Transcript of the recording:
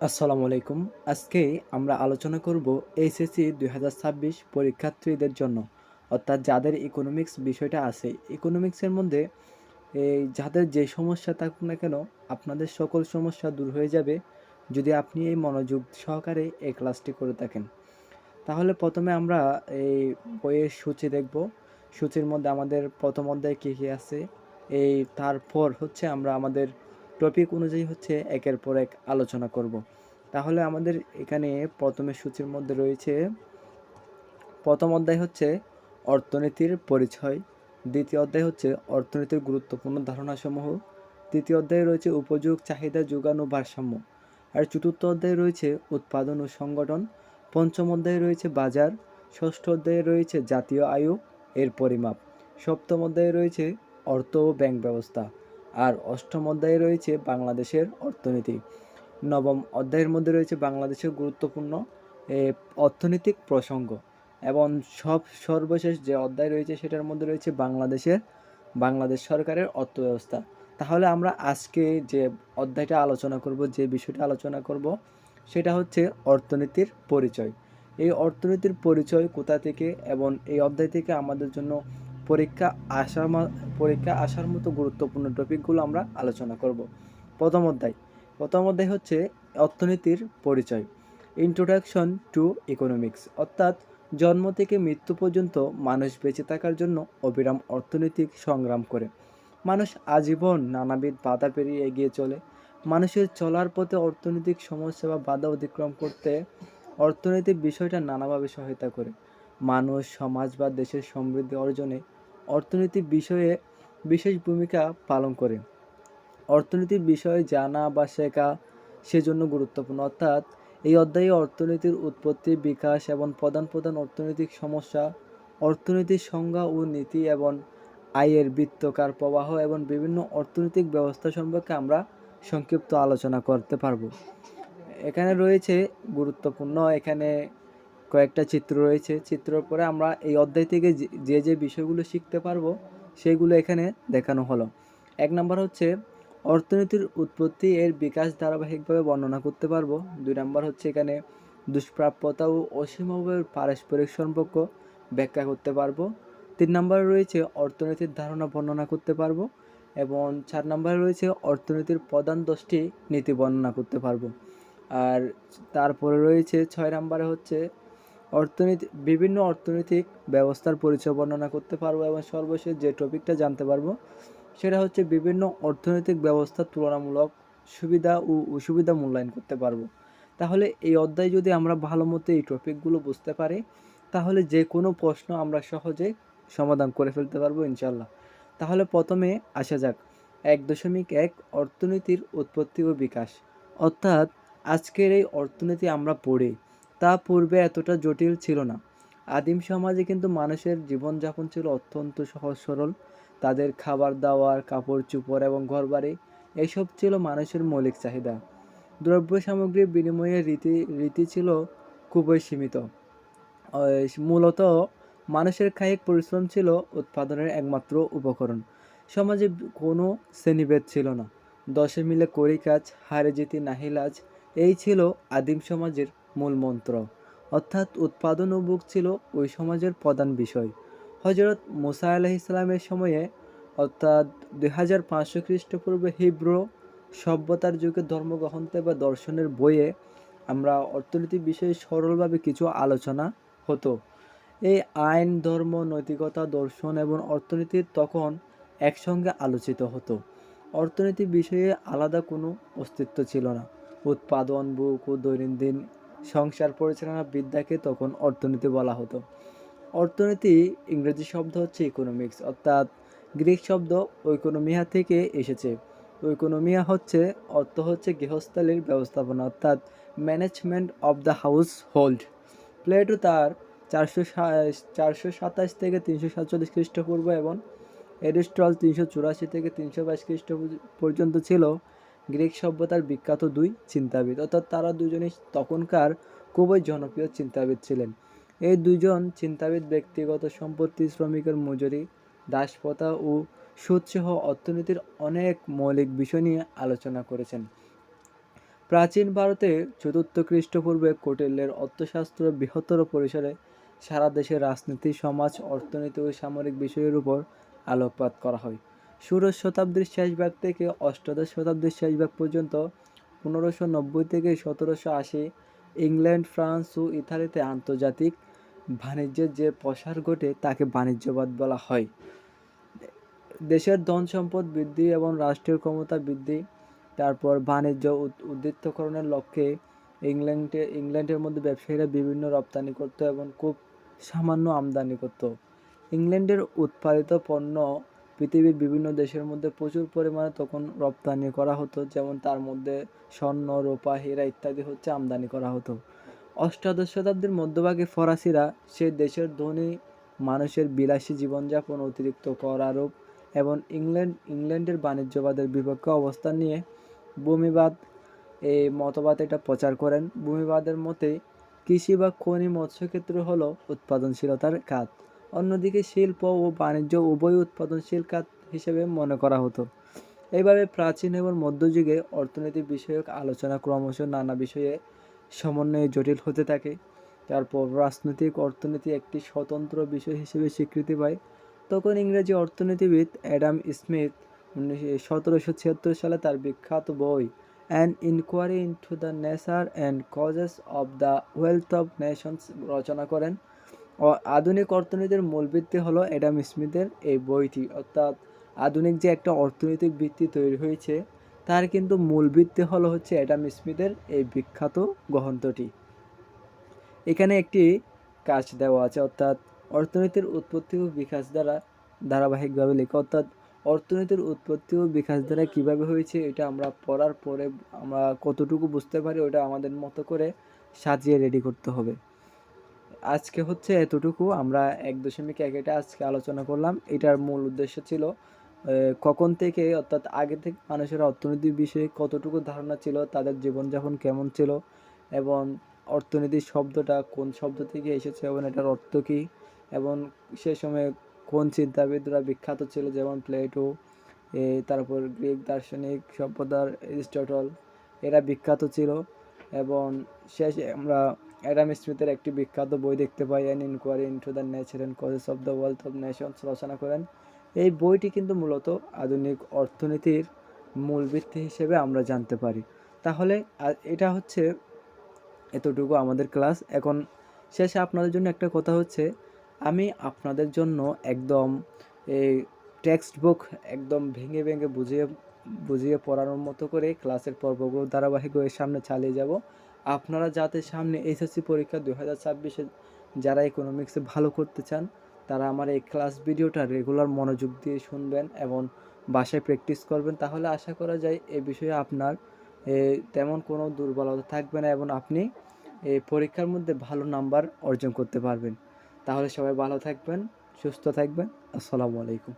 আসসালামু আলাইকুম। আজকে আমরা আলোচনা করব এইচএসসি ২০২৬ পরীক্ষার্থীদের জন্য। অর্থাৎ যাদের ইকোনমিক্স বিষয়টা আছে। ইকোনমিক্সের মধ্যে যাদের যে সমস্যা থাকুক না কেন, আপনাদের সকল সমস্যা দূর হয়ে যাবে যদি আপনি এই মনোযোগ সহকারে এই ক্লাসটি করে থাকেন। তাহলে প্রথমে আমরা এই বইয়ের সূচি দেখব। সূচির মধ্যে আমাদের প্রথম অধ্যায়ে কী কী আছে, তারপর হচ্ছে আমরা আমাদের টপিক অনুযায়ী হচ্ছে একের পর এক আলোচনা করব। তাহলে আমাদের এখানে প্রথমে সূচির মধ্যে রয়েছে, প্রথম অধ্যায় হচ্ছে অর্থনীতির পরিচয়, দ্বিতীয় অধ্যায় হচ্ছে অর্থনীতির গুরুত্বপূর্ণ ধারণাসমূহ, তৃতীয় অধ্যায়ে রয়েছে উপযোগ, চাহিদা, যোগান ও ভারসাম্য, আর চতুর্থ অধ্যায়ে রয়েছে উৎপাদন ও সংগঠন, পঞ্চম অধ্যায়ে রয়েছে বাজার, ষষ্ঠ অধ্যায়ে রয়েছে জাতীয় আয় এর পরিমাপ, সপ্তম অধ্যায়ে রয়েছে অর্থ ও ব্যাংক ব্যবস্থা, আর অষ্টম অধ্যায়ে রয়েছে বাংলাদেশের অর্থনীতি। নবম অধ্যায়ের মধ্যে রয়েছে বাংলাদেশের গুরুত্বপূর্ণ এ, অর্থনৈতিক প্রসঙ্গ, এবং সর্বশেষ যে অধ্যায় রয়েছে সেটার মধ্যে রয়েছে বাংলাদেশ সরকারের অর্থব্যবস্থা। তাহলে আমরা আজকে যে অধ্যায়টা আলোচনা করব, যে বিষয়টা আলোচনা করব, সেটা হচ্ছে অর্থনীতির পরিচয়। এই অর্থনীতির পরিচয় কোথা থেকে, এবং এই অধ্যায় থেকে আমাদের জন্য পরীক্ষা পরীক্ষা আসার মতো গুরুত্বপূর্ণ টপিকগুলো আমরা আলোচনা করব। প্রথম অধ্যায় প্রথম অধ্যায় হচ্ছে অর্থনীতির পরিচয়, ইন্ট্রোডাকশন টু ইকোনমিক্স। অর্থাৎ জন্ম থেকে মৃত্যু পর্যন্ত মানুষ বেঁচে থাকার জন্য অবিরাম অর্থনৈতিক সংগ্রাম করে। মানুষ আজীবন নানাবিধ বাধা পেরিয়ে এগিয়ে চলে। মানুষের চলার পথে অর্থনৈতিক সমস্যা বা বাধা অতিক্রম করতে অর্থনৈতিক বিষয়টা নানাভাবে সহায়তা করে। মানুষ, সমাজ বা দেশের সমৃদ্ধি অর্জনে অর্থনৈতিক বিষয়ে বিশেষ ভূমিকা পালন করে। অর্থনীতির বিষয়ে জানা বা শেখা সেজন্য গুরুত্বপূর্ণ। অর্থাৎ এই অধ্যায়ে অর্থনীতির উৎপত্তি, বিকাশ এবং প্রধান প্রধান অর্থনৈতিক সমস্যা, অর্থনীতির সংজ্ঞা ও নীতি, এবং আয়ের বৃত্তাকার প্রবাহ এবং বিভিন্ন অর্থনৈতিক ব্যবস্থা সম্পর্কে আমরা সংক্ষিপ্ত আলোচনা করতে পারবো। এখানে রয়েছে গুরুত্বপূর্ণ, এখানে কয়েকটা চিত্র রয়েছে। চিত্রের পরে আমরা এই অধ্যায় থেকে যে বিষয়গুলো শিখতে পারবো সেগুলো এখানে দেখানো হলো। এক নম্বর হচ্ছে অর্থনীতির উৎপত্তি, এর বিকাশ ধারাবাহিকভাবে বর্ণনা করতে পারবো। দুই নম্বর হচ্ছে এখানে দুষ্প্রাপ্যতা ও অসীমভাবে পারস্পরিক সম্পর্ক ব্যাখ্যা করতে পারবো। তিন নম্বরে রয়েছে অর্থনীতির ধারণা বর্ণনা করতে পারবো, এবং চার নম্বরে রয়েছে অর্থনীতির প্রধান 10টি নীতি বর্ণনা করতে পারবো। আর তারপরে রয়েছে 6 নম্বরে হচ্ছে বিভিন্ন অর্থনৈতিক ব্যবস্থার পরিচয় বর্ণনা করতে পারবো, এবং সর্বশেষ যে টপিকটা জানতে পারবো সেটা হচ্ছে বিভিন্ন অর্থনৈতিক ব্যবস্থার তুলনামূলক সুবিধা ও অসুবিধা মূল্যায়ন করতে পারবো। তাহলে এই অধ্যায় যদি আমরা ভালো মতো এই টপিকগুলো বুঝতে পারি, তাহলে যে কোনো প্রশ্ন আমরা সহজে সমাধান করে ফেলতে পারবো ইনশাল্লাহ। তাহলে প্রথমে আসা যাক 1.1 অর্থনীতির উৎপত্তি ও বিকাশ। অর্থাৎ আজকের এই অর্থনীতি আমরা পড়ি, তা পূর্বে এতটা জটিল ছিল না। আদিম সমাজে কিন্তু মানুষের জীবনযাপন ছিল অত্যন্ত সহজ সরল। তাদের খাবার দাবার, কাপড় চোপড় এবং ঘরবাড়ি এসব ছিল মানুষের মৌলিক চাহিদা। দ্রব্য সামগ্রীর বিনিময়ে রীতি ছিল খুবই সীমিত। মূলত মানুষের কায়িক পরিশ্রম ছিল উৎপাদনের একমাত্র উপকরণ। সমাজে কোনো শ্রেণীভেদ ছিল না। দশে মিলে করি কাজ, হারে জিতি নাহি লাজ, এই ছিল আদিম সমাজের মূল মন্ত্র। অর্থাৎ উৎপাদন ও ভোগ ছিল ওই সমাজের প্রধান বিষয়। হযরত মুসা আলাইহিস সালামের সময়ে, অর্থাৎ 2500 খ্রিস্টপূর্বে হিব্রু সভ্যতার যুগে ধর্মগ্রন্থে বা দর্শনের বইয়ে আমরা অর্থনীতি বিষয়ে সরলভাবে কিছু আলোচনা হতো। এই আইন, ধর্ম, নৈতিকতা, দর্শন এবং অর্থনীতি তখন একসঙ্গে আলোচিত হতো। অর্থনীতি বিষয়ে আলাদা কোনো অস্তিত্ব ছিল না। উৎপাদন, ভোগ ও দৈনন্দিন সংসার পরিচালনা বিদ্যাকে তখন অর্থনীতি বলা হতো। অর্থনীতি ইংরেজি শব্দ হচ্ছে ইকোনমিক্স, অর্থাৎ গ্রিক শব্দ ঐকোনমিয়া থেকে এসেছে। ঐকোনমিয়া হচ্ছে অর্থ হচ্ছে গৃহস্থালির ব্যবস্থাপনা, অর্থাৎ management of the house hold. Plato তার 427 থেকে 347 খ্রিস্টপূর্ব এবং এরিস্টটল 384 থেকে 322 খ্রিস্ট পর্যন্ত ছিল গ্রিক সভ্যতার বিখ্যাত দুই চিন্তাবিদ। অর্থাৎ তারা দুজনই তখনকার খুবই জনপ্রিয় চিন্তাবিদ ছিলেন। এই দুজন চিন্তাবিদ ব্যক্তিগত সম্পত্তি, শ্রমিকের মজুরি, দাসপ্রথা ও সুদসহ অর্থনীতির অনেক মৌলিক বিষয় নিয়ে আলোচনা করেছেন। প্রাচীন ভারতে চতুর্থ খ্রিস্টপূর্বে কৌটিল্যের অর্থশাস্ত্র বৃহত্তর পরিসরে সারা দেশের রাজনীতি, সমাজ, অর্থনীতি ও সামরিক বিষয়ের উপর আলোকপাত করা হয়। ষোড়শ শতাব্দীর শেষ ভাগ থেকে অষ্টাদশ শতাব্দীর শেষ ভাগ পর্যন্ত 1590 থেকে 1780 ইংল্যান্ড, ফ্রান্স ও ইতালিতে আন্তর্জাতিক বাণিজ্যের যে প্রসার ঘটে তাকে বাণিজ্যবাদ বলা হয়। দেশের ধন সম্পদ বৃদ্ধি এবং রাষ্ট্রীয় ক্ষমতা বৃদ্ধি, তারপর বাণিজ্য উদ্বৃত্তকরণের লক্ষ্যে ইংল্যান্ডের মধ্যে ব্যবসায়ীরা বিভিন্ন রপ্তানি করত এবং খুব সামান্য আমদানি করত। ইংল্যান্ডের উৎপাদিত পণ্য পৃথিবীর বিভিন্ন দেশের মধ্যে প্রচুর পরিমাণে তখন রপ্তানি করা হতো, যেমন তার মধ্যে স্বর্ণ, রূপা, হীরা ইত্যাদি হচ্ছে আমদানি করা হতো। অষ্টাদশ শতাব্দীর মধ্যভাগে ফরাসিরা সে দেশের ধনী মানুষের বিলাসী জীবনযাপন, অতিরিক্ত কর আরোপ এবং ইংল্যান্ডের বাণিজ্যবাদের বিপক্ষে অবস্থান নিয়ে ভূমিবাদ এই মতবাদ এটা প্রচার করেন। ভূমিবাদের মতে কৃষি বা খনি মৎস্যক্ষেত্র হলো উৎপাদনশীলতার খাত, অন্যদিকে শিল্প ও বাণিজ্য উভয় উৎপাদনশীল খাত হিসেবে মনে করা হতো। এইভাবে প্রাচীন এবং মধ্যযুগে অর্থনীতি বিষয়ক আলোচনা ক্রমশ নানা বিষয়ে সমন্বয়ে জটিল হতে থাকে। তারপর রাজনৈতিক অর্থনীতি একটি স্বতন্ত্র বিষয় হিসেবে স্বীকৃতি পায়। তখন ইংরেজি অর্থনীতিবিদ অ্যাডাম স্মিথ 1776 সালে তার বিখ্যাত বই an inquiry into the nature and causes of the wealth of nations রচনা করেন। আধুনিক অর্থনীতির মূল ভিত্তি হলো অ্যাডাম স্মিথের এই বইটি, অর্থাৎ আধুনিক যে একটা অর্থনৈতিক ভিত্তি তৈরি হয়েছে তার কিন্তু মূল ভিত্তি হলো হচ্ছে অ্যাডাম স্মিথের এই বিখ্যাত গ্রন্থটি। এখানে একটি কাজ দেওয়া আছে, অর্থাৎ অর্থনীতির উৎপত্তি ও বিকাশ দ্বারা ধারাবাহিকভাবে লেখা, অর্থাৎ অর্থনীতির উৎপত্তি ও বিকাশ দ্বারা কীভাবে হয়েছে এটা আমরা পড়ার পরে আমরা কতটুকু বুঝতে পারি ওটা আমাদের মতো করে সাজিয়ে রেডি করতে হবে। আজকে হচ্ছে এতটুকু, আমরা 1.1 এটা আজকে আলোচনা করলাম। এটার মূল উদ্দেশ্য ছিল কখন থেকে, অর্থাৎ আগে থেকে মানুষের অর্থনীতির বিষয়ে কতটুকু ধারণা ছিল, তাদের জীবনযাপন কেমন ছিল এবং অর্থনীতির শব্দটা কোন শব্দ থেকে এসেছে এবং এটার অর্থ কী, এবং সে সময় কোন চিন্তাবিদরা বিখ্যাত ছিল, যেমন প্লেটো, তারপর গ্রিক দার্শনিক সভ্যতার এরিস্টটল, এরা বিখ্যাত ছিল। এবং শেষে আমরা অ্যাডাম স্মিথের একটি বিখ্যাত বই দেখতে পাই, an inquiry into the nature and causes of the wealth of nations রচনা করেন। এই বইটি কিন্তু মূলত আধুনিক অর্থনীতির মূল ভিত্তি হিসেবে আমরা জানতে পারি। তাহলে এটা হচ্ছে এতটুকু আমাদের ক্লাস। এখন শেষে আপনাদের জন্য একটা কথা হচ্ছে, আমি আপনাদের জন্য একদম এই টেক্সট বুক একদম ভেঙে ভেঙে বুঝিয়ে পড়ানোর মতো করে ক্লাসের পর্বগুলো ধারাবাহিকভাবে সামনে চালিয়ে যাব। আপনারা যাতে সামনে এসএসসি পরীক্ষা 2026-এ যারা ইকোনমিক্সে ভালো করতে চান তারা আমার এই ক্লাস ভিডিওটা রেগুলার মনোযোগ দিয়ে শুনবেন এবং বাসায় প্র্যাকটিস করবেন, তাহলে আশা করা যায় এ বিষয়ে আপনার তেমন কোনো দুর্বলতা থাকবে না এবং আপনি এই পরীক্ষার মধ্যে ভালো নাম্বার অর্জন করতে পারবেন। তাহলে সবাই ভালো থাকবেন, সুস্থ থাকবেন। আসসালামু আলাইকুম।